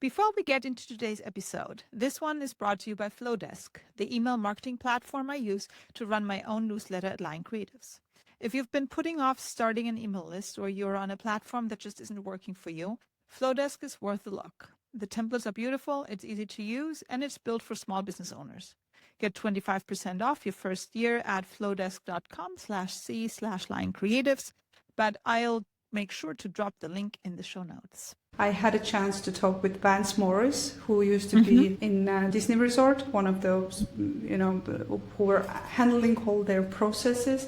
Before we get into today's episode, this one is brought to you by Flowdesk, the email marketing platform I use to run my own newsletter at Lion Creatives. If you've been putting off starting an email list or you're on a platform that just isn't working for you, Flowdesk is worth a look. The templates are beautiful, it's easy to use, and it's built for small business owners. Get 25% off your first year at flowdesk.com/c/Lion Creatives, but I'll make sure to drop the link in the show notes. I had a chance to talk with Vance Morris, who used to be in Disney Resort, one of those, who were handling all their processes.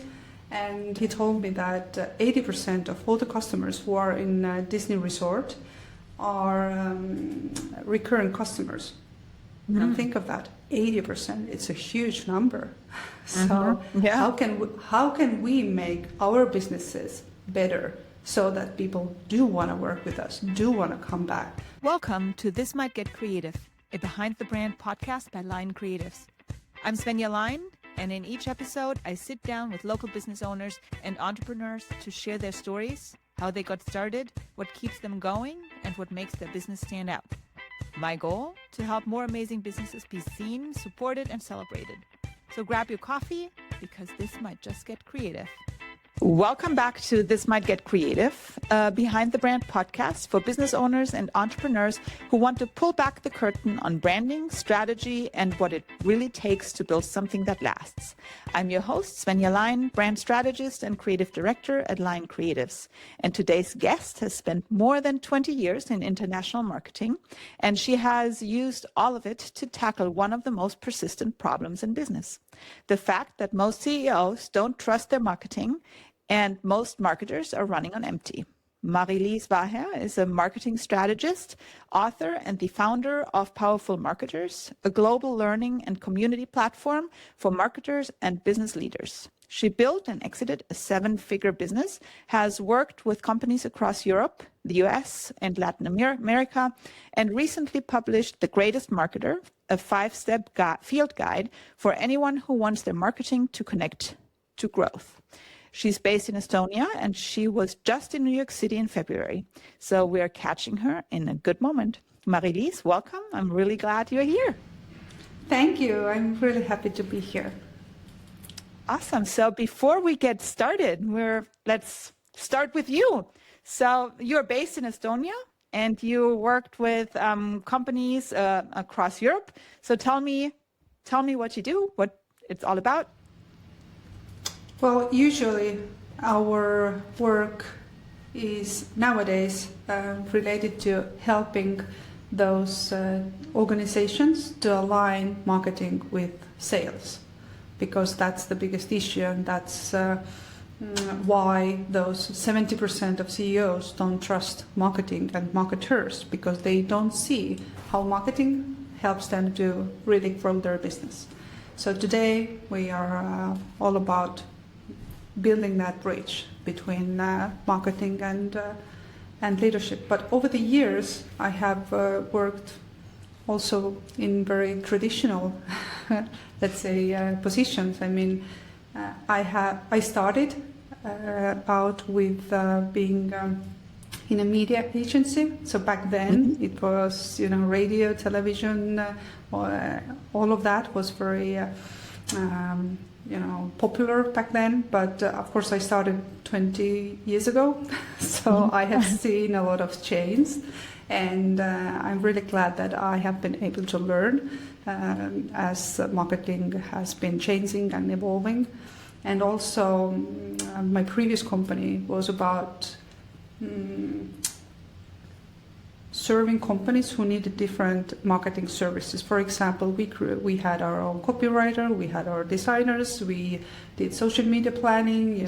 And he told me that 80% of all the customers who are in Disney Resort are recurring customers. And think of that, 80%. It's a huge number. So how can we make our businesses better so that people do want to work with us, do want to come back? Welcome to This Might Get Creative, a Behind the Brand podcast by Lion Creatives. I'm Svenja Lion, and in each episode, I sit down with local business owners and entrepreneurs to share their stories, how they got started, what keeps them going, and what makes their business stand out. My goal? To help more amazing businesses be seen, supported, and celebrated. So grab your coffee, because this might just get creative. Welcome back to This Might Get Creative, Behind the Brand podcast for business owners and entrepreneurs who want to pull back the curtain on branding, strategy, and what it really takes to build something that lasts. I'm your host, Svenja Lion, brand strategist and creative director at Lion Creatives. And today's guest has spent more than 20 years in international marketing, and she has used all of it to tackle one of the most persistent problems in business. The fact that most CEOs don't trust their marketing and most marketers are running on empty. Mari-Liis Vaher is a marketing strategist, author, and the founder of Powerful Marketers, a global learning and community platform for marketers and business leaders. She built and exited a 7-figure business, has worked with companies across Europe, the US, and Latin America, and recently published The Greatest Marketer, a 5-step field guide for anyone who wants their marketing to connect to growth. She's based in Estonia, and she was just in New York City in February. So we are catching her in a good moment. Mari-Liis, welcome. I'm really glad you're here. Thank you. I'm really happy to be here. Awesome. So before we get started, let's start with you. So you're based in Estonia, and you worked with companies across Europe. So tell me what you do, what it's all about. Well, usually our work is nowadays related to helping those organizations to align marketing with sales, because that's the biggest issue, and that's why those 70% of CEOs don't trust marketing and marketers, because they don't see how marketing helps them to really grow their business. So today we are all about building that bridge between marketing and leadership. But over the years, I have worked also in very traditional, let's say, positions. I mean, I started out with being in a media agency. So back then, it was radio, television, all of that was very popular back then, but of course I started 20 years ago, so I have seen a lot of change, and I'm really glad that I have been able to learn as marketing has been changing and evolving. And also my previous company was about serving companies who needed different marketing services. For example, we had our own copywriter, we had our designers, we did social media planning,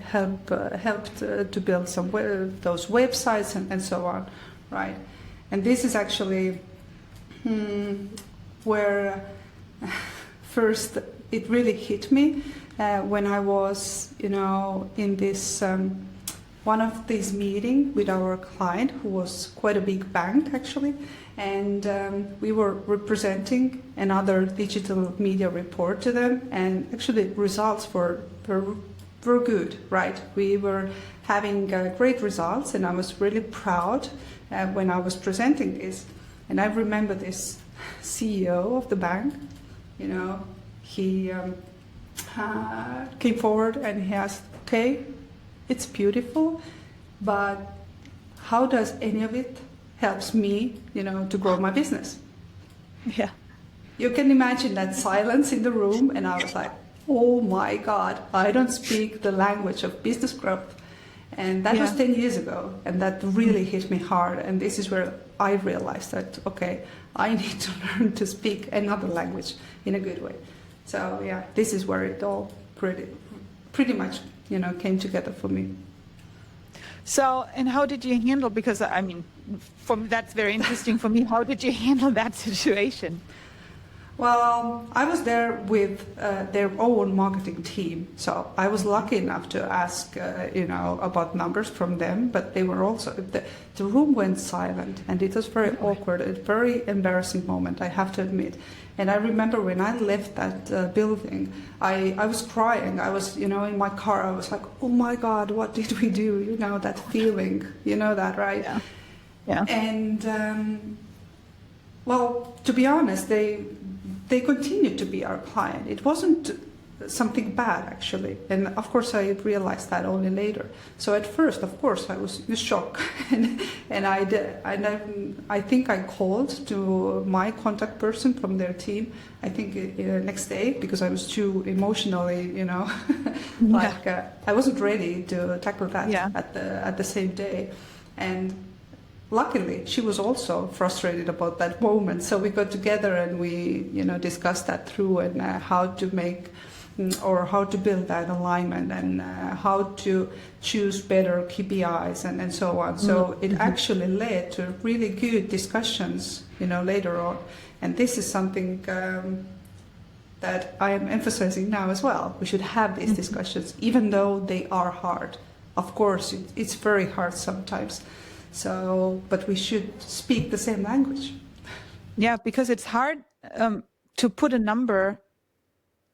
helped to build some those websites and so on, right? And this is actually where first it really hit me when I was, in this one of these meetings with our client, who was quite a big bank actually, and we were representing another digital media report to them, and actually results were good, right? We were having great results, and I was really proud when I was presenting this. And I remember this CEO of the bank, he came forward and he asked, okay, it's beautiful, but how does any of it helps me, to grow my business? Yeah. You can imagine that silence in the room, and I was like, oh my God, I don't speak the language of business growth. And that was 10 years ago, and that really hit me hard. And this is where I realized that, okay, I need to learn to speak another language in a good way. So yeah, this is where it all pretty much, came together for me. So, and how did you handle, because that's very interesting for me, how did you handle that situation? Well, I was there with their own marketing team, so I was lucky enough to ask, about numbers from them. But they were also the room went silent, and it was very awkward, a very embarrassing moment, I have to admit. And I remember when I left that building, I was crying. I was, in my car. I was like, oh my God, what did we do? That feeling, that, right? Yeah. Yeah. And well, to be honest, they continued to be our client. It wasn't something bad, actually. And of course, I realized that only later. So at first, of course, I was in shock. and I think I called to my contact person from their team, I think next day, because I was too emotionally, I wasn't ready to tackle that at the same day. And luckily, she was also frustrated about that moment. So we got together and we, discussed that through, and how to make or how to build that alignment, and how to choose better KPIs and so on. So it actually led to really good discussions, later on. And this is something that I am emphasizing now as well. We should have these discussions, even though they are hard. Of course, it's very hard sometimes. So, but we should speak the same language. Yeah, because it's hard to put a number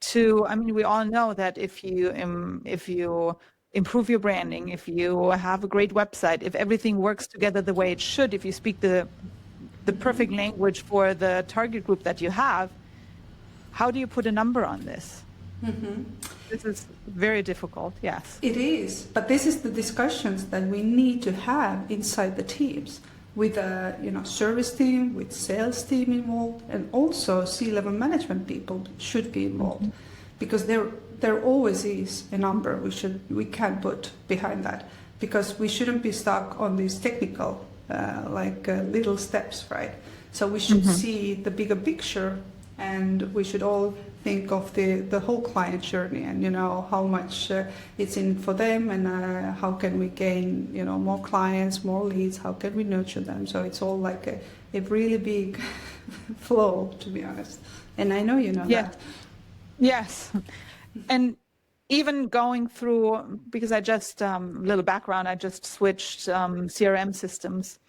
to. We all know that if you improve your branding, if you have a great website, if everything works together the way it should, if you speak the perfect language for the target group that you have, how do you put a number on this? Mm-hmm. This is very difficult, yes. It is, but this is the discussions that we need to have inside the teams, with a service team, with sales team involved, and also C-level management people should be involved, because there always is a number we can put behind that, because we shouldn't be stuck on these technical little steps, right? So we should see the bigger picture, and we should all think of the whole client journey, and how much it's in for them, and how can we gain more clients, more leads, how can we nurture them. So it's all like a really big flow, to be honest. And I know that. Yes. And even going through, because I just little background, I just switched CRM systems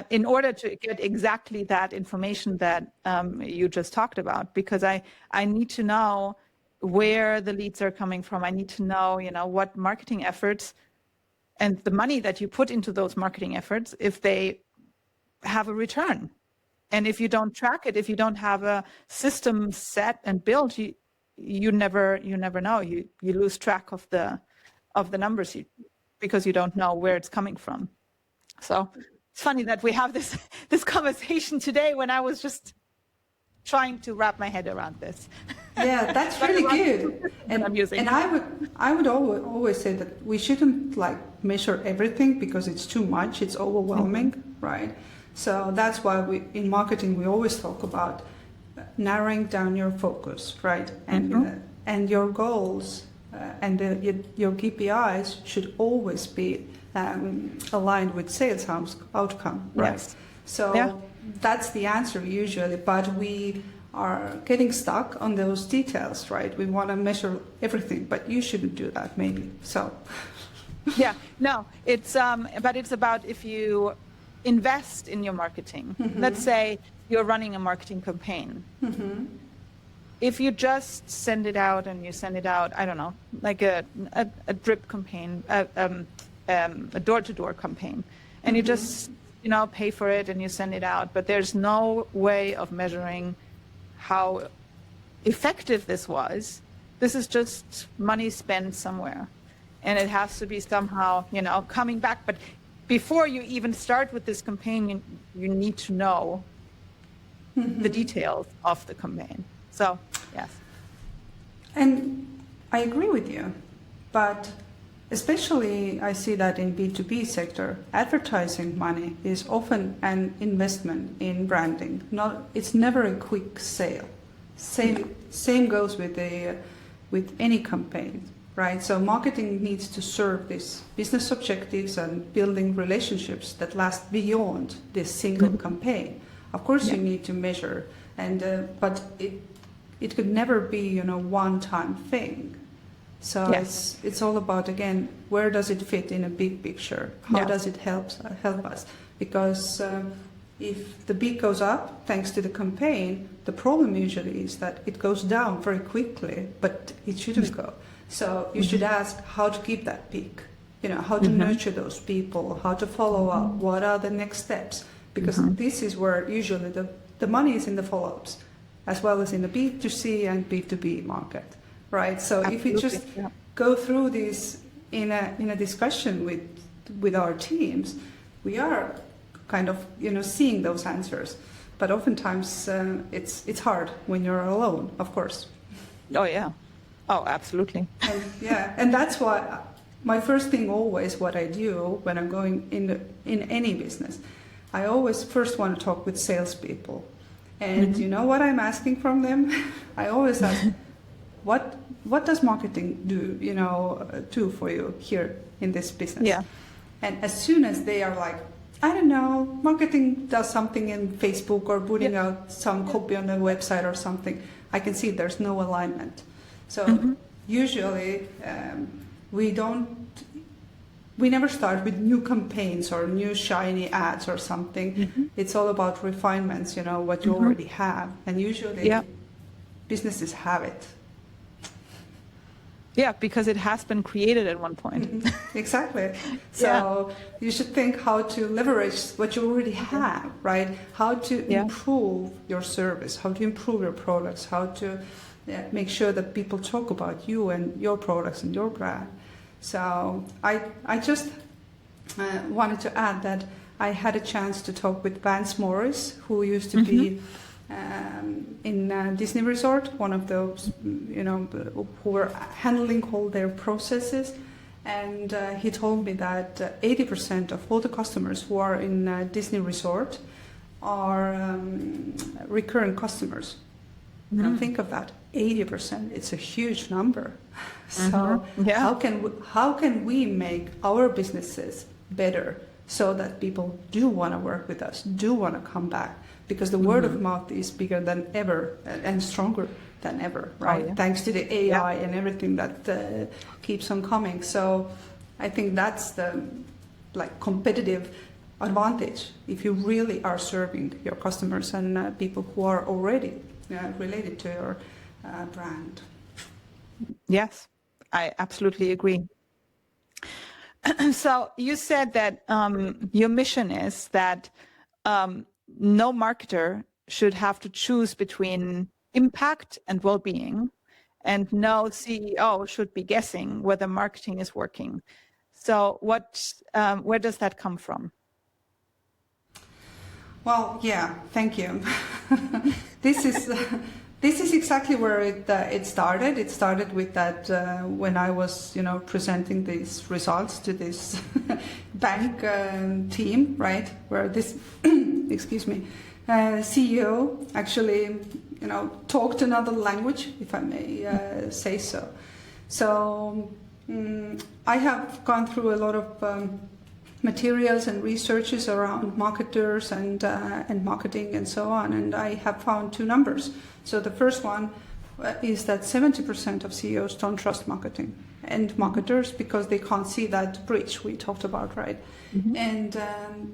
in order to get exactly that information that you just talked about, because I need to know where the leads are coming from. I need to know, what marketing efforts and the money that you put into those marketing efforts, if they have a return. And if you don't track it, if you don't have a system set and built, you never know. You lose track of the numbers because you don't know where it's coming from. So it's funny that we have this conversation today when I was just trying to wrap my head around this. Yeah, that's really good. And I would always say that we shouldn't measure everything, because it's too much, it's overwhelming, right? So that's why in marketing we always talk about narrowing down your focus, right? And your goals and your KPIs should always be aligned with sales outcome, right? Yes. So that's the answer usually, but we are getting stuck on those details, right? We want to measure everything, but you shouldn't do that, maybe. So. Yeah, no, but it's about if you invest in your marketing. Let's say you're running a marketing campaign. If you just send it out, I don't know, like a drip campaign, a door-to-door campaign, and you just pay for it and you send it out, but there's no way of measuring how effective this was. This is just money spent somewhere, and it has to be somehow, coming back. But before you even start with this campaign, you need to know the details of the campaign. So, yes. And I agree with you, but especially I see that in B2B sector, advertising money is often an investment in branding. It's never a quick sale. Same goes with any campaign, right? So marketing needs to serve these business objectives and building relationships that last beyond this single campaign. Of course, you need to measure, but it could never be one-time thing. So it's all about, again, where does it fit in a big picture? How does it help us? Because if the beat goes up thanks to the campaign, the problem usually is that it goes down very quickly, but it shouldn't go. So you should ask how to keep that peak, how to nurture those people, how to follow up, what are the next steps? Because this is where usually the money is in the follow-ups, as well as in the B2C and B2B market, right? So if we just go through this in a discussion with our teams, we are kind of seeing those answers, but oftentimes it's hard when you're alone, of course. Oh yeah, absolutely. And that's why my first thing always what I do when I'm going in any business, I always first want to talk with salespeople, and you know what I'm asking from them? I always ask, what does marketing do for you here in this business? Yeah. And as soon as they are like, I don't know, marketing does something in Facebook or putting out some copy on the website or something, I can see there's no alignment. So usually we never start with new campaigns or new shiny ads or something. It's all about refinements, what you already have. And usually businesses have it. Yeah, because it has been created at one point. Exactly. So you should think how to leverage what you already have, right? How to improve your service, how to improve your products, how to make sure that people talk about you and your products and your brand. So I just wanted to add that I had a chance to talk with Vance Morris, who used to be in Disney Resort, one of those, who were handling all their processes. And he told me that 80% of all the customers who are in Disney Resort are recurring customers. Now think of that, 80%. It's a huge number. So how can we make our businesses better so that people do want to work with us, do want to come back? Because the word of mouth is bigger than ever and stronger than ever, right? Thanks to the AI and everything that keeps on coming. So I think that's the competitive advantage if you really are serving your customers and people who are already related to your brand. Yes, I absolutely agree. So you said that your mission is that no marketer should have to choose between impact and well-being, and no CEO should be guessing whether marketing is working. So where does that come from? Well, thank you. This is exactly where it started. It started with that when I was, presenting these results to this bank team, right? Where this, excuse me, CEO actually, talked another language, if I may say so. So I have gone through a lot of materials and researches around marketers and marketing and so on, and I have found two numbers. So the first one is that 70% of CEOs don't trust marketing and marketers because they can't see that bridge we talked about, right? And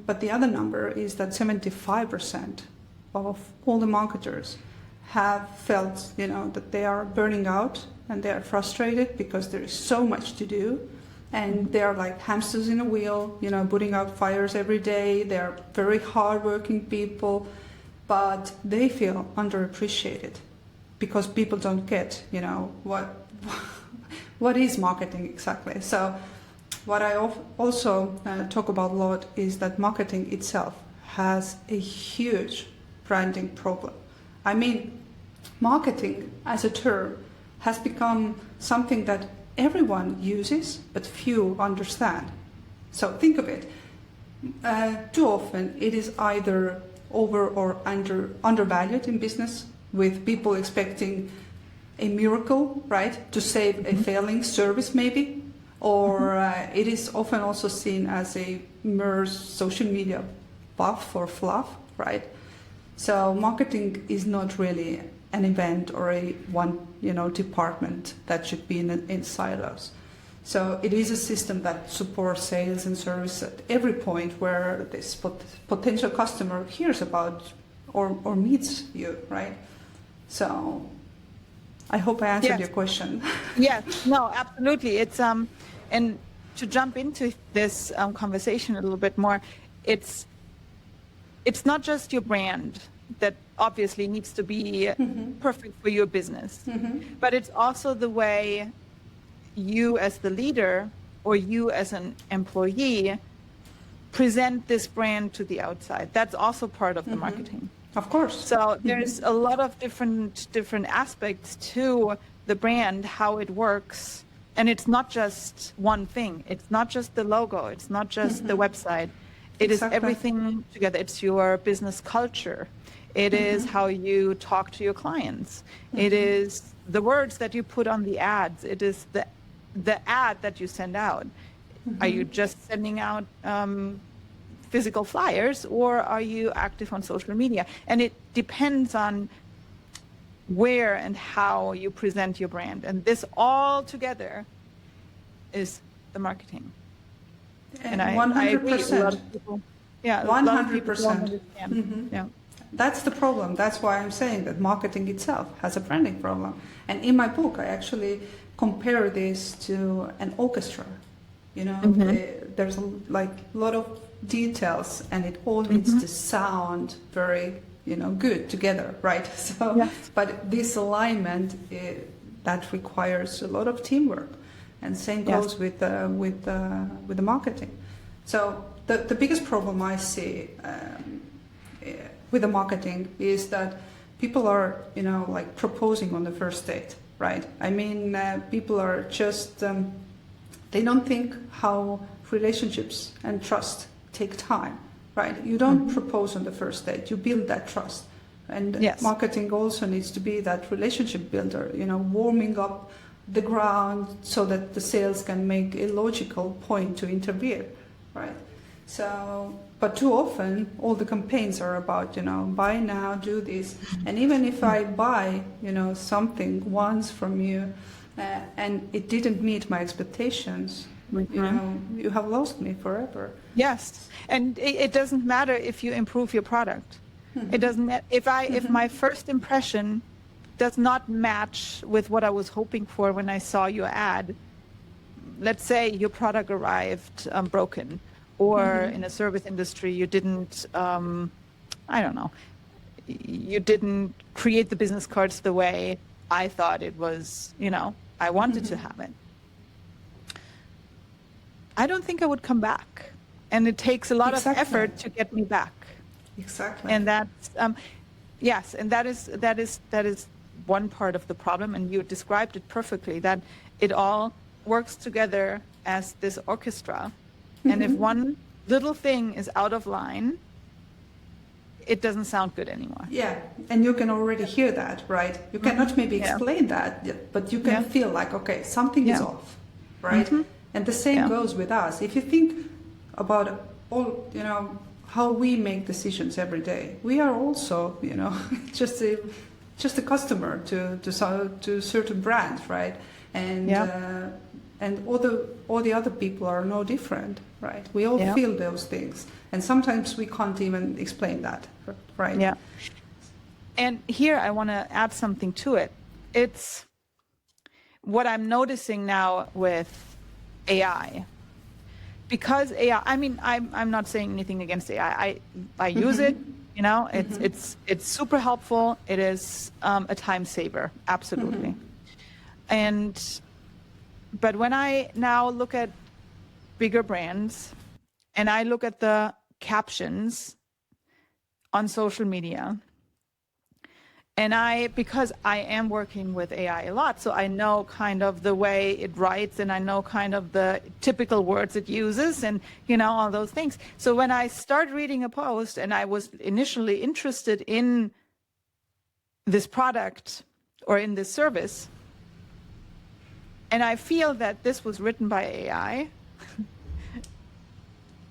but the other number is that 75% of all the marketers have felt, that they are burning out and they are frustrated because there is so much to do. and they're like hamsters in a wheel, putting out fires every day. They're very hardworking people, but they feel underappreciated because people don't get, what is marketing exactly. So what I also talk about a lot is that marketing itself has a huge branding problem. I mean, marketing as a term has become something that everyone uses, but few understand. So think of it. Too often it is either over or undervalued in business, with people expecting a miracle, right, to save a failing service maybe, or it is often also seen as a mere social media buff or fluff, right? So marketing is not really an event or a one department that should be in silos. So it is a system that supports sales and service at every point where this potential customer hears about or meets you, right? So I hope I answered your question. Yes, no, absolutely. It's and to jump into this conversation a little bit more, it's not just your brand that obviously needs to be perfect for your business, but it's also the way you as the leader or you as an employee present this brand to the outside. That's also part of the marketing. Of course. So there's a lot of different aspects to the brand, how it works. And it's not just one thing. It's not just the logo. It's not just the website. It is everything together. It's your business culture. It is how you talk to your clients. It is the words that you put on the ads. It is the ad that you send out. Are you just sending out physical flyers, or are you active on social media? And it depends on where and how you present your brand. And this all together is the marketing. And I 100%. agree. A lot of people, 100%. Yeah. That's the problem. That's why I'm saying that marketing itself has a branding problem. And in my book, I actually compare this to an orchestra. There's a lot of details, and it all needs to sound very, good together, right? So, but this alignment that requires a lot of teamwork, and same goes with the marketing. So the biggest problem I see with the marketing is that people are, proposing on the first date, right? I mean, people are just they don't think how relationships and trust take time, right? You don't propose on the first date, you build that trust. And marketing also needs to be that relationship builder, warming up the ground so that the sales can make a logical point to intervene, right? So, but too often all the campaigns are about, buy now, do this. And even if I buy, something once from you, and it didn't meet my expectations, you have lost me forever. Yes, and it doesn't matter if you improve your product. It doesn't matter if my first impression does not match with what I was hoping for when I saw your ad. Let's say your product arrived broken, or in a service industry you didn't, you didn't create the business cards the way I thought it was, I wanted to have it. I don't think I would come back. And it takes a lot of effort to get me back. Exactly. And that's, yes, and that is one part of the problem. And you described it perfectly, that it all works together as this orchestra. And if one little thing is out of line, it doesn't sound good anymore. Yeah, and you can already hear that, right? You cannot maybe explain that, but you can feel like, okay, something is off, right? And the same goes with us. If you think about all, how we make decisions every day, we are also, just a customer to certain brands, right? And and all the other people are no different, right? We all feel those things, and sometimes we can't even explain that, right? Yeah. And here I want to add something to it. It's what I'm noticing now with AI. Because AI, I mean, I'm not saying anything against AI. I use it, you know, it's super helpful. It is a time saver, absolutely. But when I now look at bigger brands and I look at the captions on social media, and because I am working with AI a lot, so I know kind of the way it writes and I know kind of the typical words it uses and, you know, all those things. So when I start reading a post and I was initially interested in this product or in this service, and I feel that this was written by AI,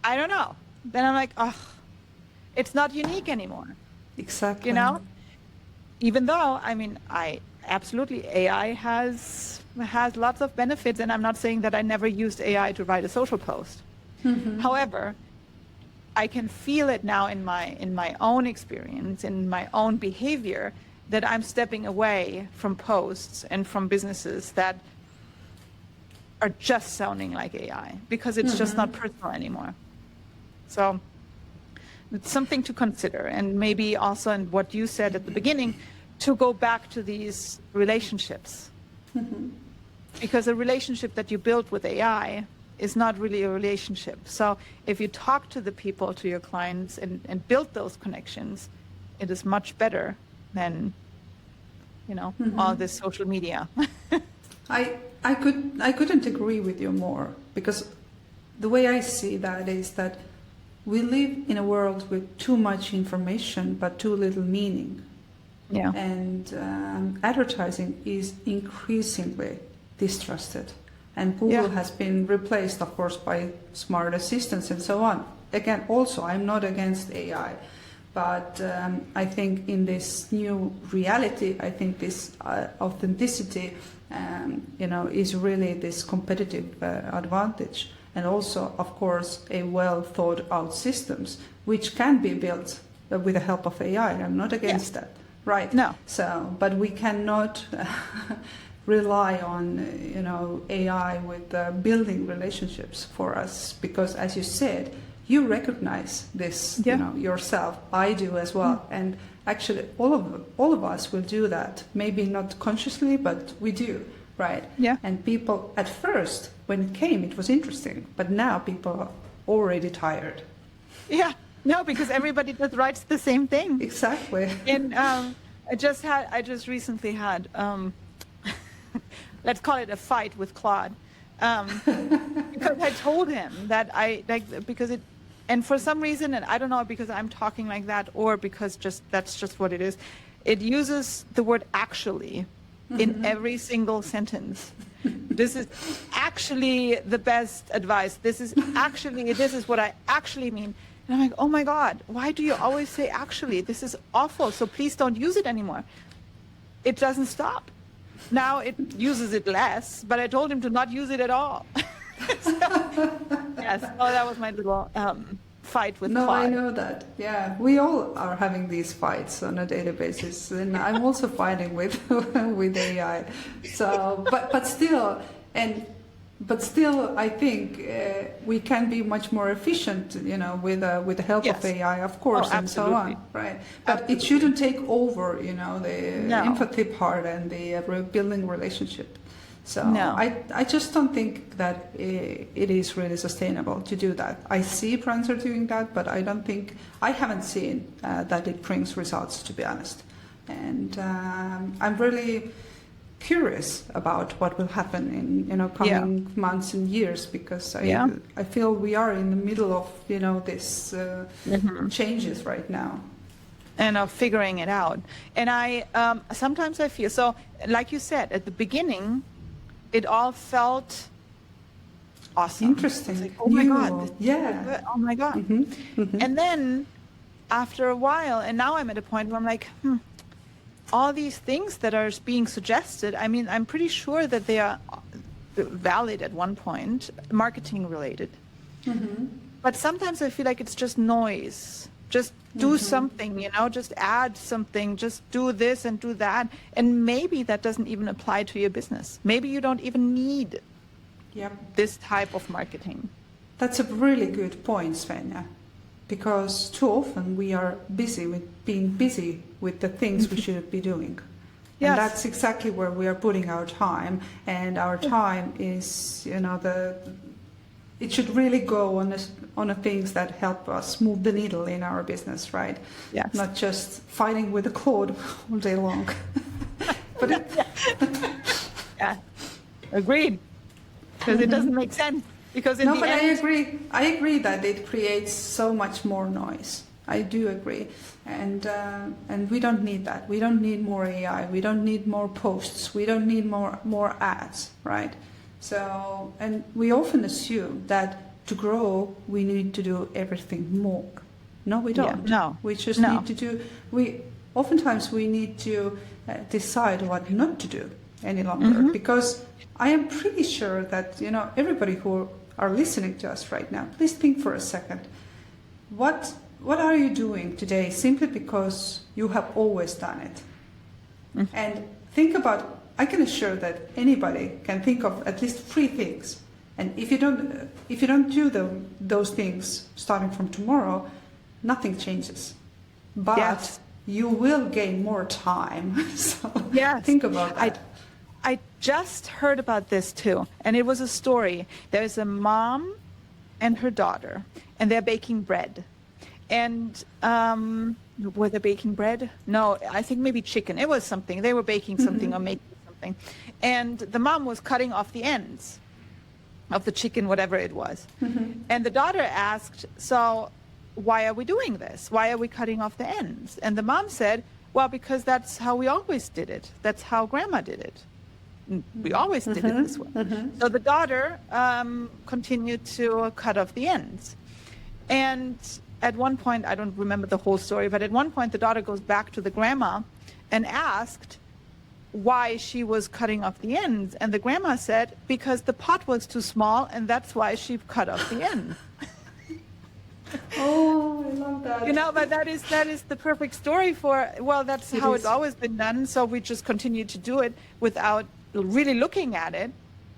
I don't know. Then I'm like, oh, it's not unique anymore. Exactly. You know? Even though, I mean, absolutely, AI has lots of benefits, and I'm not saying that I never used AI to write a social post. However, I can feel it now in my own experience, in my own behavior, that I'm stepping away from posts and from businesses that are just sounding like AI because it's just not personal anymore. So it's something to consider, and maybe also in what you said at the beginning, to go back to these relationships. Because a relationship that you build with AI is not really a relationship. So if you talk to the people, to your clients, and build those connections, it is much better than, you know, all this social media. I couldn't agree with you more, because the way I see that is that we live in a world with too much information but too little meaning. Yeah. And advertising is increasingly distrusted. And Google has been replaced, of course, by smart assistants and so on. Again, also, I'm not against AI, but I think in this new reality, I think this authenticity, you know, is really this competitive advantage. And also, of course, a well thought out systems, which can be built with the help of AI. I'm not against that. Right. No. So, but we cannot rely on, you know, AI with building relationships for us, because, as you said, you recognize this, you know, yourself. I do as well, and actually, all of us will do that. Maybe not consciously, but we do, right? Yeah. And people, at first, when it came, it was interesting, but now people are already tired. Yeah. No, because everybody just writes the same thing. Exactly. And I just recently had, let's call it a fight with Claude, because I told him that and for some reason, and I don't know, because I'm talking like that or because that's just what it is, it uses the word actually in every single sentence. This is actually the best advice. This is what I actually mean. And I'm like, oh my God, why do you always say actually? This is awful, so please don't use it anymore. It doesn't stop. Now it uses it less, but I told him to not use it at all. Yes, that was my little fight with Claude. No, I know that. Yeah, we all are having these fights on a daily basis, and I'm also fighting with with AI. So, but still, I think we can be much more efficient, you know, with the help of AI, of course, and so on, right? But it shouldn't take over, you know, the empathy part and the building relationship. So I just don't think that it is really sustainable to do that. I see brands are doing that, but I haven't seen that it brings results, to be honest. And I'm really curious about what will happen in, you know, coming months and years, because I feel we are in the middle of, you know, this changes right now. And of figuring it out. And sometimes I feel, so like you said, at the beginning, it all felt awesome. Interesting. Like, oh my God. Yeah. Oh my God. And then after a while, and now I'm at a point where I'm like, all these things that are being suggested, I mean, I'm pretty sure that they are valid at one point, marketing related. But sometimes I feel like it's just noise. Just do something, you know, just add something, just do this and do that. And maybe that doesn't even apply to your business. Maybe you don't even need Yep. this type of marketing. That's a really good point, Svenja, because too often we are busy with being busy with the things we should be doing. Yes. And that's exactly where we are putting our time, and our time is, it should really go on the things that help us move the needle in our business, right? Yes. Not just fighting with the code all day long. But Yeah, agreed. Because it doesn't make sense. Because in no, the but end, I agree that it creates so much more noise. I do agree, and we don't need that. We don't need more AI. We don't need more posts. We don't need more ads, right? So, and we often assume that to grow we need to do everything more. No, we don't. Yeah, no. We just No. need to do. Oftentimes we need to decide what not to do any longer, because I am pretty sure that everybody who are listening to us right now, please think for a second. What are you doing today simply because you have always done it? And think about, I can assure that anybody can think of at least 3 things. And if you don't do those things starting from tomorrow, nothing changes. But Yes. you will gain more time. So Yes. think about that. I just heard about this too, and it was a story. There's a mom and her daughter, and they're baking bread. And were they baking bread? No, I think maybe chicken. It was something. They were baking something or making something. And the mom was cutting off the ends of the chicken, whatever it was. And the daughter asked, so why are we doing this? Why are we cutting off the ends? And the mom said, well, because that's how we always did it. That's how grandma did it. We always did it this way. So the daughter continued to cut off the ends. And at one point, I don't remember the whole story, but at one point the daughter goes back to the grandma and asked why she was cutting off the ends. And the grandma said, because the pot was too small, and that's why she cut off the ends. Oh, I love that. But that is the perfect story for, well, that's how it's always been done. So we just continue to do it without really looking at it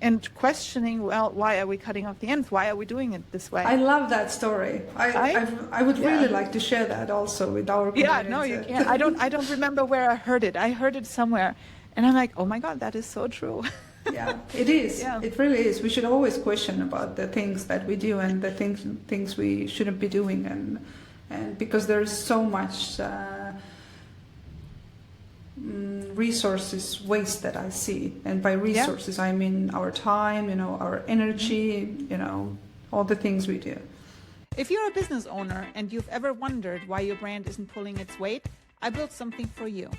and questioning, well, why are we cutting off the ends? Why are we doing it this way? I love that story. I would really like to share that also with our community. Yeah, no, you can't. I don't remember where I heard it. I heard it somewhere, and I'm like, oh my God, that is so true. Yeah, it is. Yeah. It really is. We should always question about the things that we do and the things we shouldn't be doing, and because there is so much resources waste that I see, and by resources I mean our time, our energy, all the things we do. If you're a business owner and you've ever wondered why your brand isn't pulling its weight, I built something for you.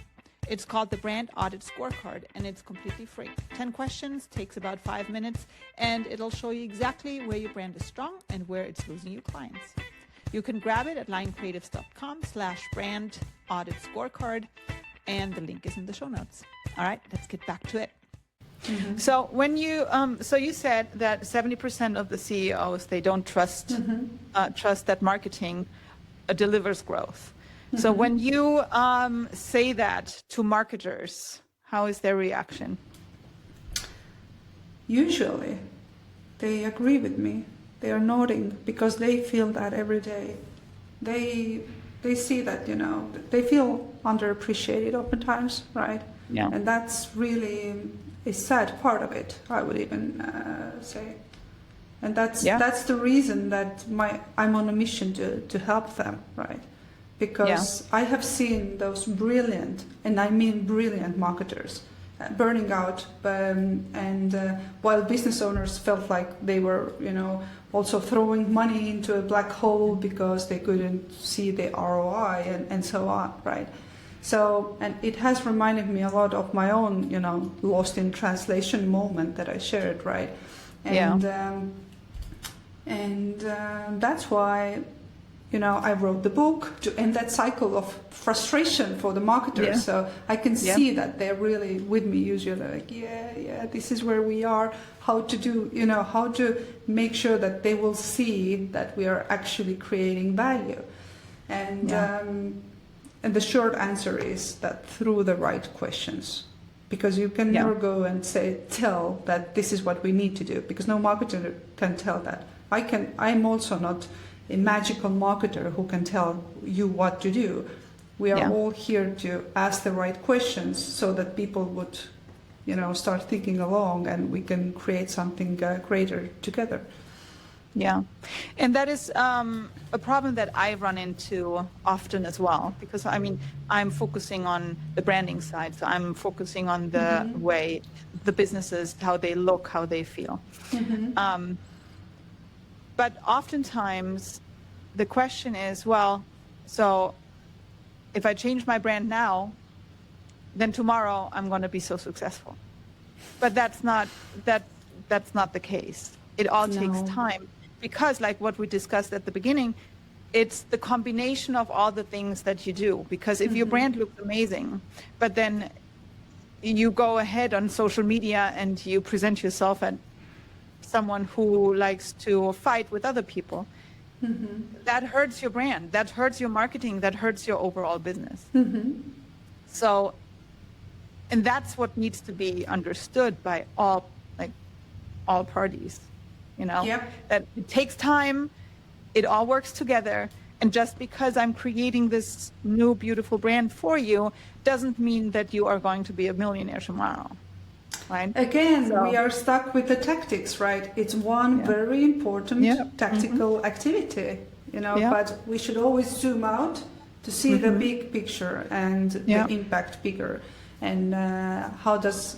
It's called the Brand Audit Scorecard, and it's completely free. 10 questions, takes about 5 minutes, and it'll show you exactly where your brand is strong and where it's losing you clients. You can grab it at linecreatives.com/brand audit scorecard, and the link is in the show notes. All right, let's get back to it. So when you you said that 70% of the CEOs, they don't trust that marketing delivers growth. So when you say that to marketers, how is their reaction? Usually, they agree with me. They are nodding because they feel that every day. They see that, they feel underappreciated oftentimes, right? Yeah. And that's really a sad part of it, I would even say. And that's the reason that I'm on a mission to help them, right? Because I have seen those brilliant, and I mean brilliant marketers burning out, and while business owners felt like they were, also throwing money into a black hole because they couldn't see the ROI and so on, right? So, and it has reminded me a lot of my own, lost in translation moment that I shared, right? And that's why, I wrote the book to end that cycle of frustration for the marketers. Yeah. So I can see that they're really with me usually, like, this is where we are, how to make sure that they will see that we are actually creating value. And the short answer is that through the right questions, because you can never go and tell that this is what we need to do, because no marketer can tell that. I'm also not a magical marketer who can tell you what to do. We are all here to ask the right questions so that people would, start thinking along, and we can create something greater together. Yeah, and that is a problem that I run into often as well, because I'm focusing on the branding side, so I'm focusing on the way the businesses, how they look, how they feel. But oftentimes the question is, well, so if I change my brand now, then tomorrow I'm going to be so successful. But that's not the case. It all takes time. Because like what we discussed at the beginning, it's the combination of all the things that you do. Because if your brand looks amazing, but then you go ahead on social media and you present yourself as someone who likes to fight with other people, that hurts your brand, that hurts your marketing, that hurts your overall business. So, and that's what needs to be understood by all parties. That it takes time, it all works together, and just because I'm creating this new beautiful brand for you doesn't mean that you are going to be a millionaire tomorrow, right? Again, we are stuck with the tactics, right? It's one very important tactical activity, but we should always zoom out to see the big picture and the impact bigger, and how does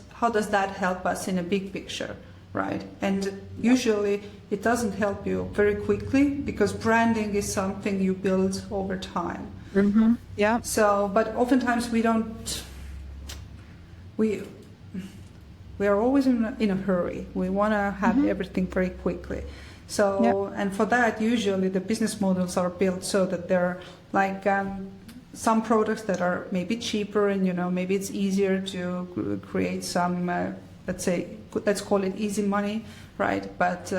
that help us in a big picture? Right, and usually it doesn't help you very quickly, because branding is something you build over time. Yeah. So, but oftentimes we are always in a hurry. We want to have everything very quickly. So, and for that, usually the business models are built so that they're like some products that are maybe cheaper, and maybe it's easier to create some. Let's call it easy money, right? But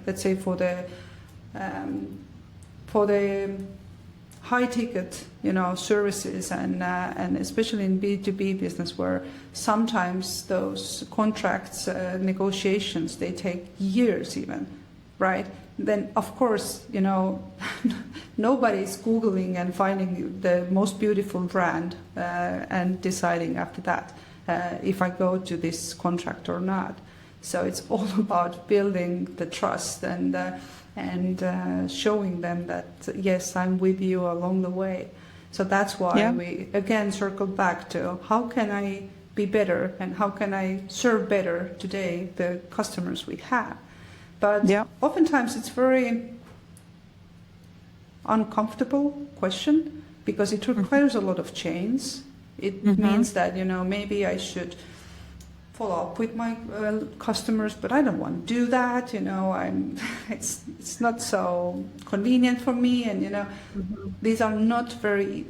let's say for the high ticket, services, and especially in B2B business, where sometimes those contracts, negotiations, they take years even, right? Then of course, nobody's Googling and finding the most beautiful brand and deciding after that. If I go to this contract or not. So it's all about building the trust and showing them that, yes, I'm with you along the way. So that's why we, again, circle back to how can I be better and how can I serve better today the customers we have. But oftentimes it's very uncomfortable question, because it requires a lot of change. It means that, maybe I should follow up with my customers, but I don't want to do that. It's not so convenient for me. And, these are not very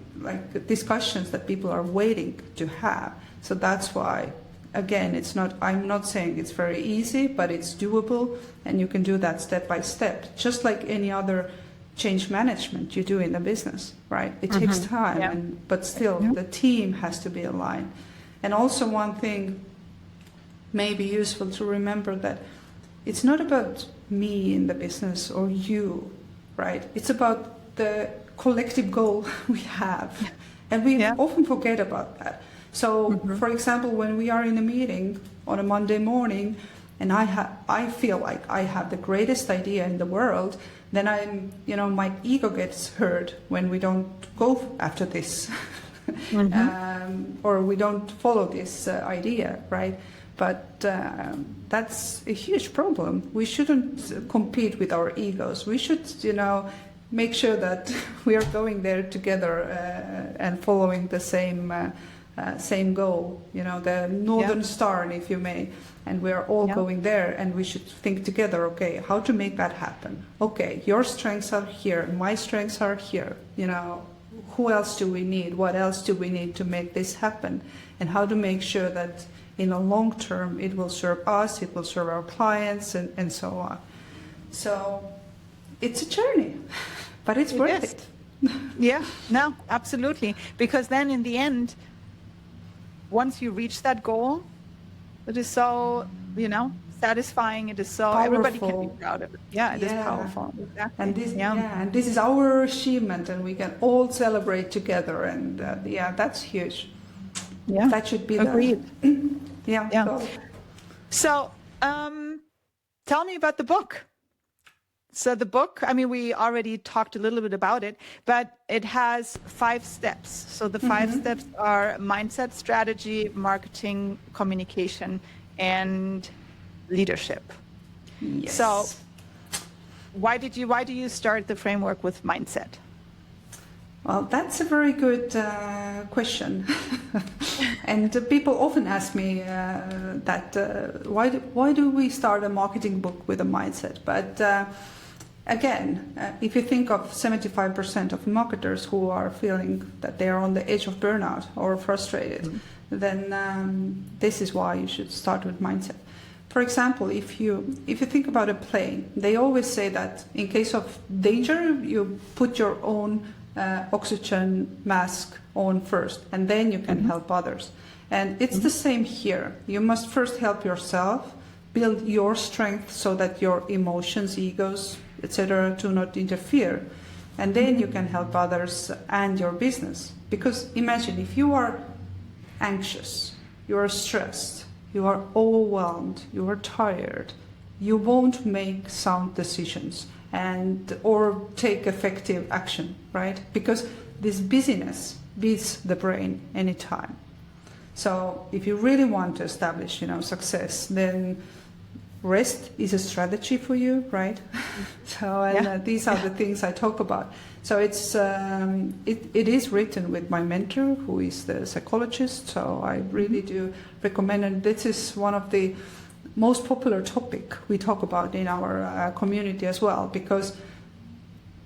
discussions that people are waiting to have. So that's why, again, I'm not saying it's very easy, but it's doable, and you can do that step by step, just like any other change management you do in the business, right? It takes time, but still the team has to be aligned. And also one thing may be useful to remember, that it's not about me in the business or you, right? It's about the collective goal we have. And we often forget about that. So, for example, when we are in a meeting on a Monday morning, and I feel like I have the greatest idea in the world, then my ego gets hurt when we don't go after this, or we don't follow this idea, right? But that's a huge problem. We shouldn't compete with our egos. We should, make sure that we are going there together and following the same goal, the Northern Star, if you may, and we're all going there, and we should think together, okay, how to make that happen? Okay, your strengths are here, my strengths are here, who else do we need? What else do we need to make this happen? And how to make sure that in the long term it will serve us, it will serve our clients, and so on. So it's a journey, but it's worth it. Yeah, no, absolutely. Because then in the end, once you reach that goal, It is so, satisfying. It is so, everybody can be Powerful. proud of it. Yeah, it is Yeah. powerful. Exactly. And this, Yeah. and this is our achievement, and we can all celebrate together. And that's huge. Yeah. That should be Agreed. Yeah. Yeah. So, tell me about the book. So the book, I mean, we already talked a little bit about it, but it has 5 steps. So the 5 steps are mindset, strategy, marketing, communication, and leadership. Yes. So why do you start the framework with mindset? Well, that's a very good question. And people often ask me why do we start a marketing book with a mindset? But again, if you think of 75% of marketers who are feeling that they are on the edge of burnout or frustrated, then this is why you should start with mindset. For example, if you think about a plane, they always say that in case of danger, you put your own oxygen mask on first, and then you can help others. And it's the same here. You must first help yourself, build your strength so that your emotions, egos, etc. do not interfere. And then you can help others and your business. Because imagine if you are anxious, you are stressed, you are overwhelmed, you are tired, you won't make sound decisions or take effective action, right? Because this busyness beats the brain anytime. So if you really want to establish, success, then rest is a strategy for you, right? These are the things I talk about. So it is written with my mentor, who is the psychologist. So I really do recommend, and this is one of the most popular topic we talk about in our community as well, because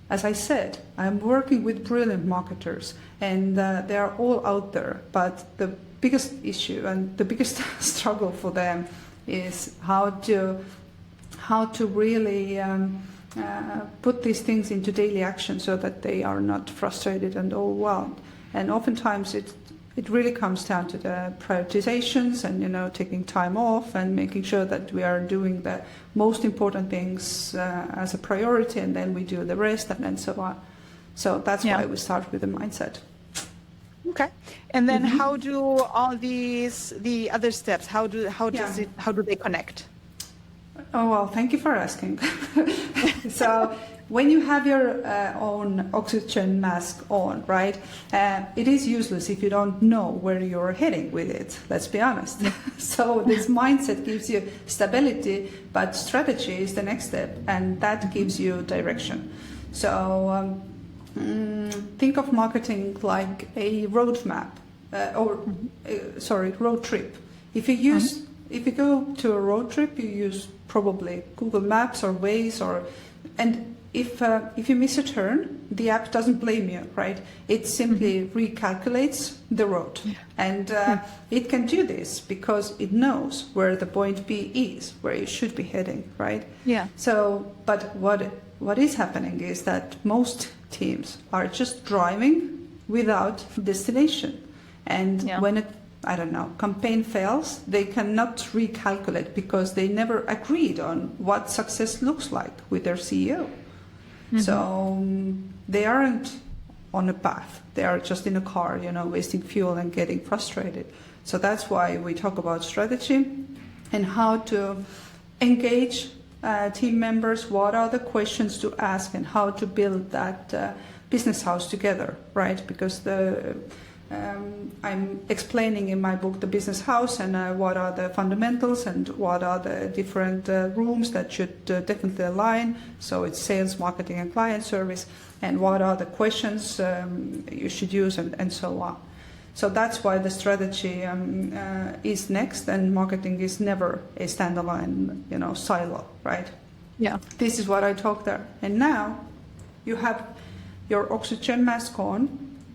as I said, I'm working with brilliant marketers, and they are all out there, but the biggest issue and the biggest struggle for them is how to really put these things into daily action so that they are not frustrated and overwhelmed. And oftentimes it really comes down to the prioritizations and taking time off and making sure that we are doing the most important things as a priority, and then we do the rest and so on. So that's why we start with the mindset. Okay. And then how do all the other steps, how do they connect? Oh, well, thank you for asking. So when you have your own oxygen mask on, right, it is useless if you don't know where you're heading with it, let's be honest. So this mindset gives you stability, but strategy is the next step, and that gives you direction. So think of marketing like a roadmap, road trip. If you go to a road trip, you use probably Google Maps or Waze, and if you miss a turn, the app doesn't blame you, right? It simply recalculates the road, and it can do this because it knows where the point B is, where you should be heading, right? Yeah. So, but what is happening is that most teams are just driving without destination, and when campaign fails, they cannot recalculate because they never agreed on what success looks like with their CEO. So they aren't on a path. They are just in a car, wasting fuel and getting frustrated. So that's why we talk about strategy and how to engage team members, what are the questions to ask, and how to build that business house together, right? Because I'm explaining in my book the business house and what are the fundamentals and what are the different rooms that should definitely align. So it's sales, marketing, and client service, and what are the questions you should use, and so on. So that's why the strategy is next, and marketing is never a standalone, silo, right? Yeah. This is what I talk there. And now you have your oxygen mask on.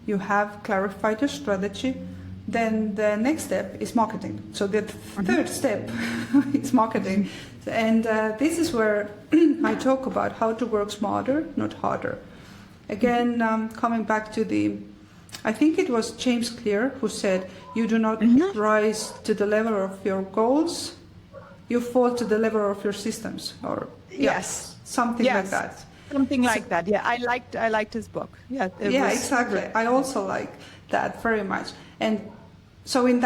You have clarified your strategy, then the next step is marketing. So the third step is marketing. And this is where I talk about how to work smarter, not harder. Again, coming back to the I think it was James Clear who said, you do not rise to the level of your goals, you fall to the level of your systems, or Yes, something like that. Something like that. Yeah, I liked his book. Yeah, exactly. I also like that very much. And so in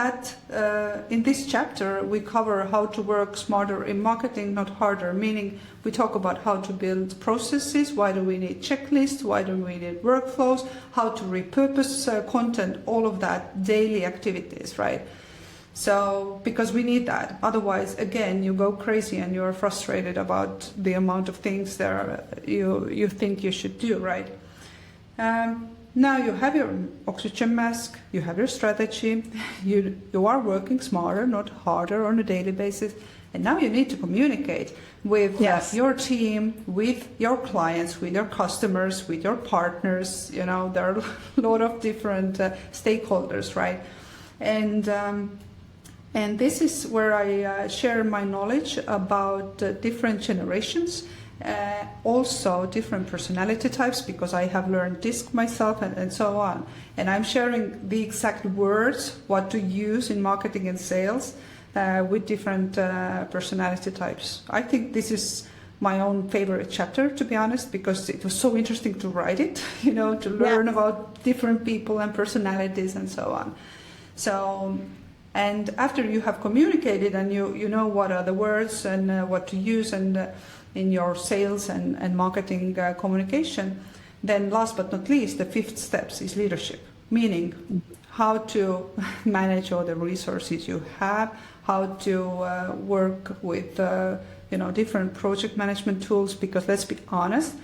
this chapter, we cover how to work smarter in marketing, not harder, meaning we talk about how to build processes, why do we need checklists, why do we need workflows, how to repurpose content, all of that, daily activities, right? So, because we need that. Otherwise, again, you go crazy and you're frustrated about the amount of things that you think you should do, right? Now you have your oxygen mask, you have your strategy, you are working smarter, not harder on a daily basis. And now you need to communicate with your team, with your clients, with your customers, with your partners. You know, there are a lot of different stakeholders, right? And this is where I share my knowledge about different generations, also different personality types, because I have learned DISC myself and so on. And I'm sharing the exact words, what to use in marketing and sales with different personality types. I think this is my own favorite chapter, to be honest, because it was so interesting to write it, you know, to learn about different people and personalities and so on. So, and after you have communicated and you know what are the words and what to use and in your sales and marketing communication, then last but not least, the fifth steps is leadership, meaning how to manage all the resources you have, how to work with different project management tools, because let's be honest,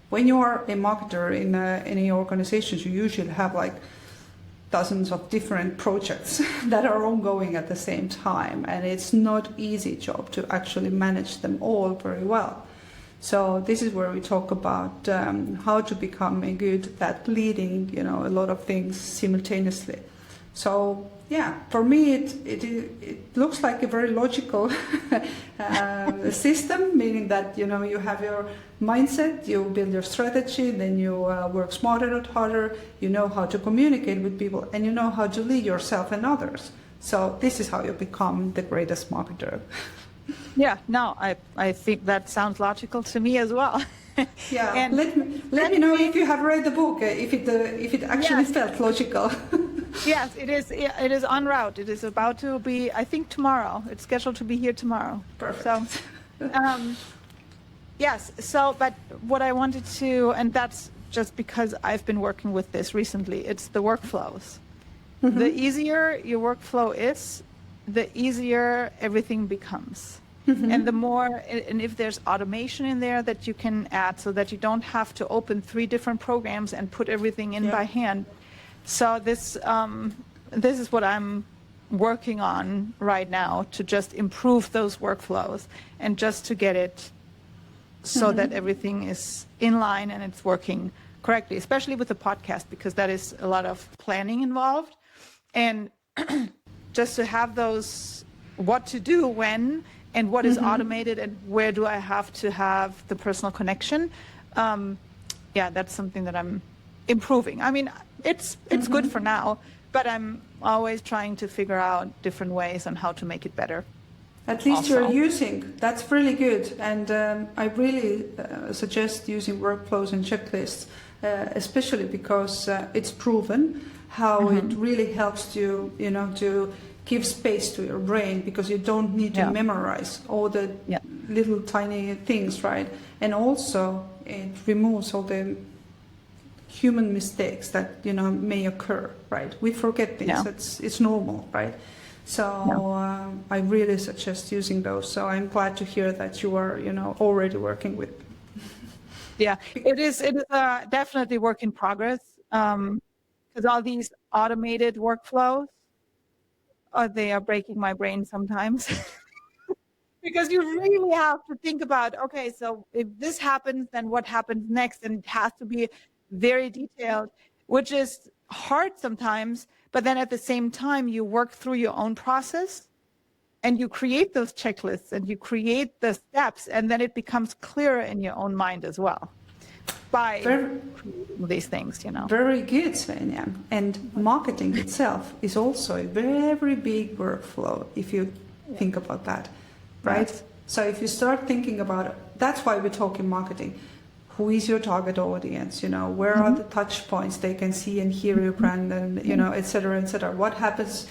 when you are a marketer in any organizations, you usually have like dozens of different projects that are ongoing at the same time, and it's not easy job to actually manage them all very well. So this is where we talk about how to become a good at leading, a lot of things simultaneously. So yeah, for me it looks like a very logical system, meaning that you have your mindset, you build your strategy, then you work smarter, not harder, you know how to communicate with people, and you know how to lead yourself and others. So this is how you become the greatest marketer. Yeah, no, I think that sounds logical to me as well. Yeah, and let me know if you have read the book, if it actually felt logical. Yes, it is. It is en route. It is about to be, I think, tomorrow. It's scheduled to be here tomorrow. Perfect. So, yes. So, but what I wanted to, and that's just because I've been working with this recently, it's the workflows. Mm-hmm. The easier your workflow is, the easier everything becomes. Mm-hmm. And the more, and if there's automation in there that you can add so that you don't have to open 3 different programs and put everything in by hand. So this is what I'm working on right now, to just improve those workflows and just to get it so that everything is in line and it's working correctly, especially with the podcast, because that is a lot of planning involved. And just to have those, what to do when, and what is automated, and where do I have to have the personal connection. That's something that I'm improving. I mean, it's good for now, but I'm always trying to figure out different ways on how to make it better. At least you're using, that's really good. And I really suggest using workflows and checklists, especially because it's proven how it really helps you, to give space to your brain, because you don't need to memorize all the little tiny things, right? And also it removes all the human mistakes that may occur, right? We forget things. It's normal, right? So I really suggest using those. So I'm glad to hear that you are already working with. Yeah, it is definitely work in progress, because all these automated workflows, they are breaking my brain sometimes. Because you really have to think about, okay, so if this happens, then what happens next? And it has to be very detailed, which is hard sometimes. But then at the same time, you work through your own process and you create those checklists and you create the steps, and then it becomes clearer in your own mind as well. by Very, these things, very good, Svenja. And marketing itself is also a very big workflow if you think about that, right? Yes. So if you start thinking about it, that's why we talk in marketing. Who is your target audience? Where are the touch points they can see and hear your brand, and et cetera, et cetera. What happens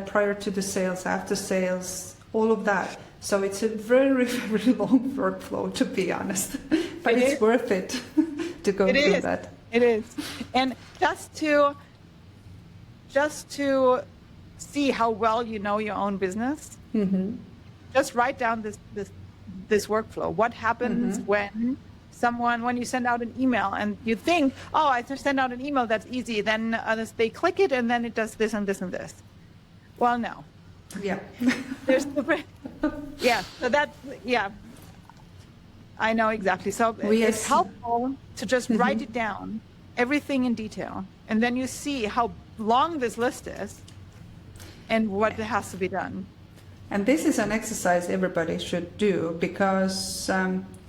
prior to the sales, after sales, all of that. So it's a very, very long workflow, to be honest, but it's worth it to go through that. It is, and just to see how well you know your own business, just write down this workflow. What happens when you send out an email and you think, oh, I just send out an email, that's easy. Then they click it and then it does this and this and this. Well, no. Yeah. There's so that's, I know exactly. So it's helpful to just write it down, everything in detail. And then you see how long this list is and what has to be done. And this is an exercise everybody should do, because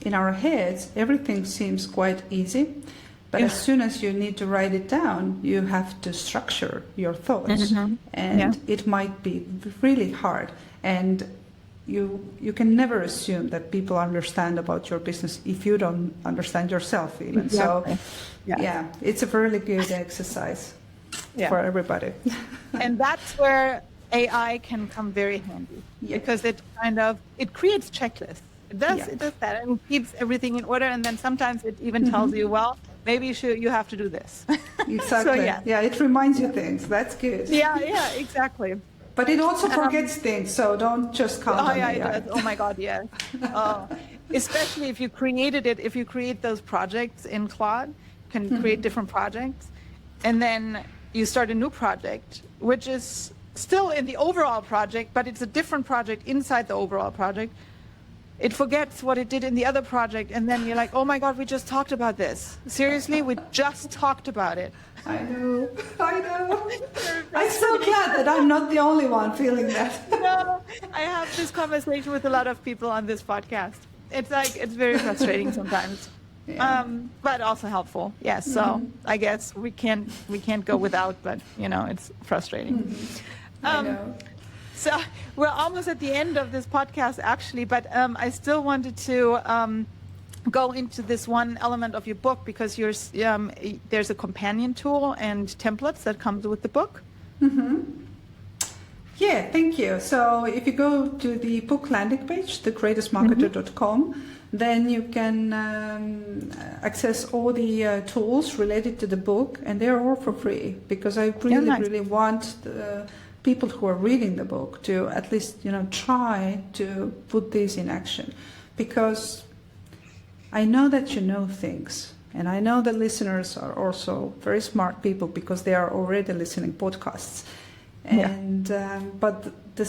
in our heads, everything seems quite easy. But as soon as you need to write it down, you have to structure your thoughts. And it might be really hard. And you can never assume that people understand about your business if you don't understand yourself even. Exactly. So it's a really good exercise for everybody. And that's where AI can come very handy, because it creates checklists. It does that and keeps everything in order, and then sometimes it even tells you, well, maybe you have to do this. Exactly. So, it reminds you things. That's good. Yeah, exactly. But it also forgets things, so don't just count on AI. It does. Oh my God, yes. Especially if you create those projects in Claude, can create different projects, and then you start a new project, which is still in the overall project, but it's a different project inside the overall project. It forgets what it did in the other project, and then you're like, oh my God, we just talked about this. Seriously, we just talked about it. I know. I'm so glad that I'm not the only one feeling that. No, I have this conversation with a lot of people on this podcast. It's very frustrating sometimes. But also helpful. Yes. So I guess we can't go without, but it's frustrating. I know. So we're almost at the end of this podcast, actually, but I still wanted to go into this one element of your book, because there's a companion tool and templates that comes with the book. Yeah, thank you. So if you go to the book landing page, thegreatestmarketer.com, then you can access all the tools related to the book, and they're all for free, because I really want the people who are reading the book to at least try to put this in action, because I know that you know things, and I know the listeners are also very smart people, because they are already listening podcasts, and but the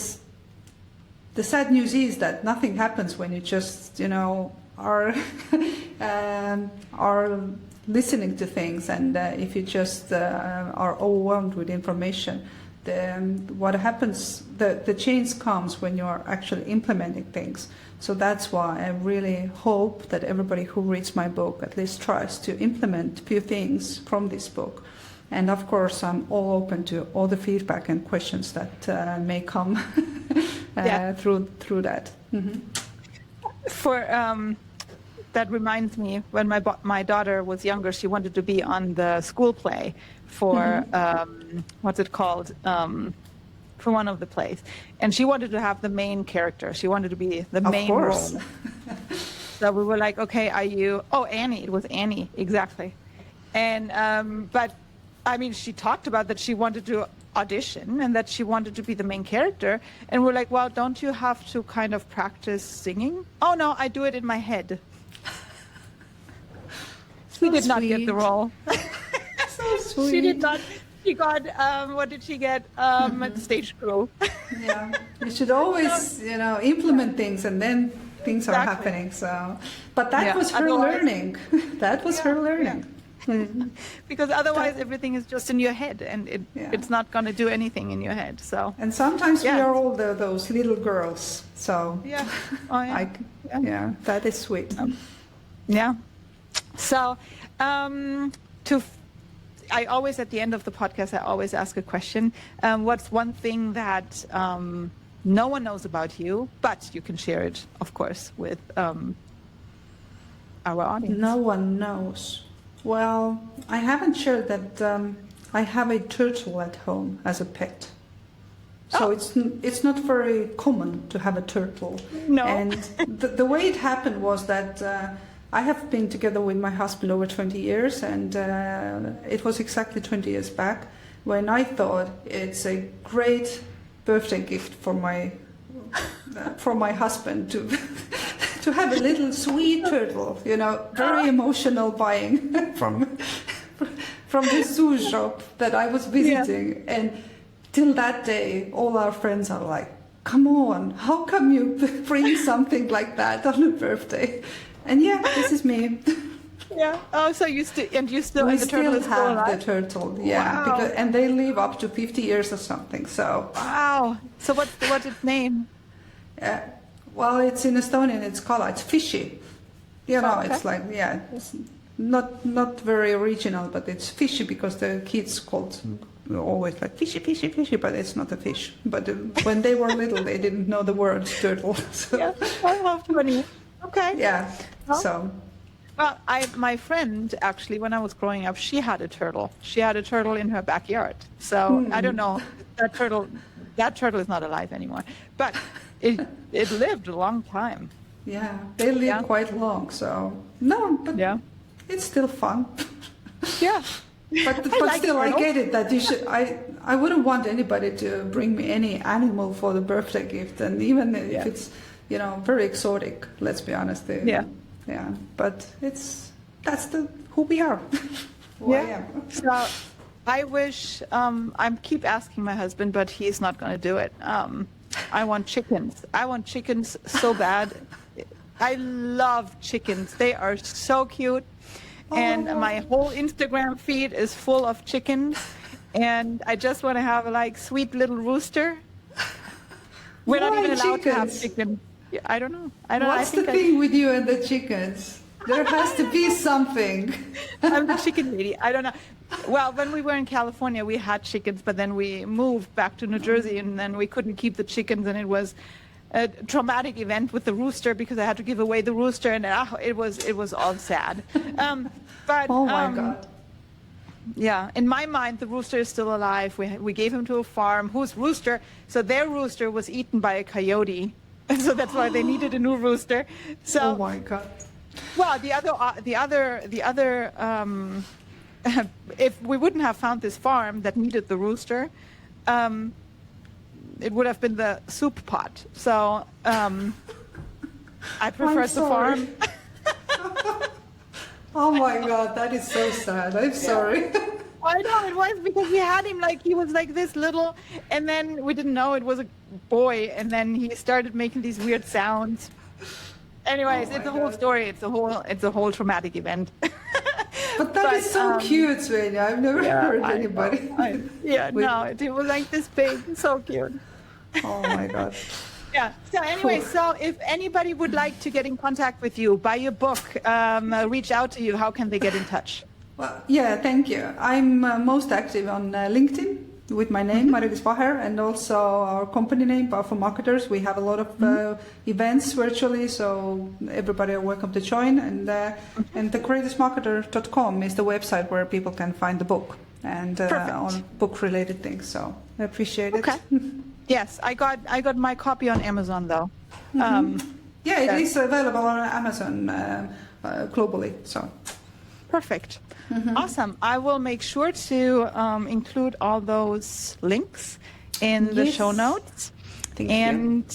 sad news is that nothing happens when you just are listening to things, and if you just are overwhelmed with information. What happens, the change comes when you're actually implementing things. So that's why I really hope that everybody who reads my book at least tries to implement a few things from this book. And of course, I'm all open to all the feedback and questions that may come through that. That reminds me, when my daughter was younger, she wanted to be on the school play for what's it called, for one of the plays, and she wanted to have the main character. She wanted to be the main role. So we were like, okay, are you? Oh, Annie. It was Annie, exactly. And but I mean, she talked about that she wanted to audition and that she wanted to be the main character, and we're like, well, don't you have to kind of practice singing? Oh no, I do it in my head. She did not get the role. So sweet. She did not. She got, what did she get? Stage crew. Yeah, you should always, implement things, and then things are happening. So, but that was her learning. That was her learning. Because otherwise everything is just in your head, and it's not going to do anything in your head. So. And sometimes we are all those little girls. So. Yeah. Oh, yeah. That is sweet. Yeah. So, I always, at the end of the podcast, I always ask a question. What's one thing that no one knows about you, but you can share it, of course, with our audience? No one knows. Well, I haven't shared that I have a turtle at home as a pet. So it's not very common to have a turtle. No. And the way it happened was that I have been together with my husband over 20 years, and it was exactly 20 years back when I thought it's a great birthday gift for my husband to to have a little sweet turtle, very emotional buying from the zoo shop that I was visiting. Yeah. And till that day, all our friends are like, come on, how come you bring something like that on a birthday? And yeah, this is me. Yeah. Oh, so you still and the turtle is still have alive? The turtle, yeah. Wow. And they live up to 50 years or something. So. Wow. So what's its name? Well, it's in Estonian. It's called. It's fishy. Okay. It's like it's not very original, but it's fishy because the kids called always like fishy, fishy, fishy, but it's not a fish. But when they were little, they didn't know the word turtle. So. Yeah, I love funny. Okay. Yeah. Well, so. Well, my friend actually, when I was growing up, she had a turtle. She had a turtle in her backyard. So I don't know, that turtle is not alive anymore, but it lived a long time. Yeah, they live quite long. So no, but it's still fun. Yeah. But still, I get it that you should. I wouldn't want anybody to bring me any animal for the birthday gift, and even if it's very exotic. Let's be honest. Yeah. But that's who we are. Who I am. So I wish. I keep asking my husband, but he's not going to do it. I want chickens. I want chickens so bad. I love chickens. They are so cute. And my whole Instagram feed is full of chickens, and I just want to have a sweet little rooster. We're not even allowed to have chicken. I don't know. What's the thing with you and the chickens? There has to be something. I'm the chicken lady. I don't know. Well, when we were in California, we had chickens, but then we moved back to New Jersey, and then we couldn't keep the chickens, and it was a traumatic event with the rooster because I had to give away the rooster, and it was all sad. But oh my God. Yeah, in my mind, the rooster is still alive. We gave him to a farm whose rooster, so their rooster was eaten by a coyote, so that's why they needed a new rooster. So, oh my God. Well, the other. If we wouldn't have found this farm that needed the rooster, it would have been the soup pot. So I preferred the farm. Oh my God, that is so sad. I'm sorry. I know, it was because we had him he was this little, and then we didn't know it was a boy, and then he started making these weird sounds. Anyways, it's a whole story. It's a whole traumatic event. But that is so cute, Svenja. I've never heard anybody. It was this big, so cute. Oh my God. Yeah. So anyway, so if anybody would like to get in contact with you, buy your book, reach out to you, how can they get in touch? Well, thank you. I'm most active on LinkedIn with my name, Mari-Liis Vaher, and also our company name, Powerful Marketers. We have a lot of events virtually, so everybody are welcome to join. And thegreatestmarketer.com is the website where people can find the book and on book-related things. So I appreciate it. Okay. Yes, I got my copy on Amazon though. It is available on Amazon globally. So perfect. Awesome. I will make sure to include all those links in the show notes. Thank you. And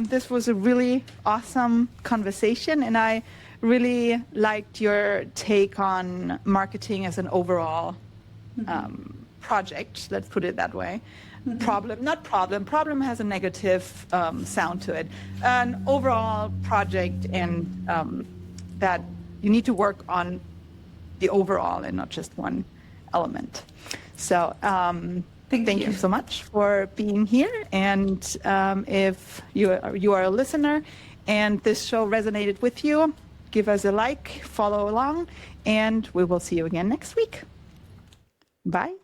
this was a really awesome conversation, and I really liked your take on marketing as an overall project. Let's put it that way. Problem has a negative sound to it. An overall project, and that you need to work on the overall and not just one element. So thank you so much for being here. And if you are a listener and this show resonated with you, give us a like, follow along, and we will see you again next week. Bye.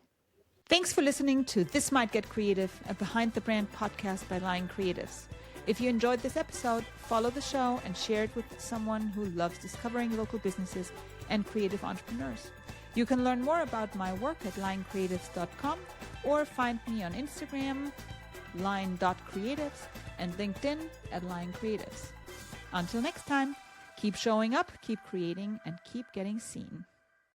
Thanks for listening to This Might Get Creative, a Behind the Brand podcast by Line Creatives. If you enjoyed this episode, follow the show and share it with someone who loves discovering local businesses and creative entrepreneurs. You can learn more about my work at linecreatives.com or find me on Instagram, line.creatives, and LinkedIn at Line Creatives. Until next time, keep showing up, keep creating, and keep getting seen.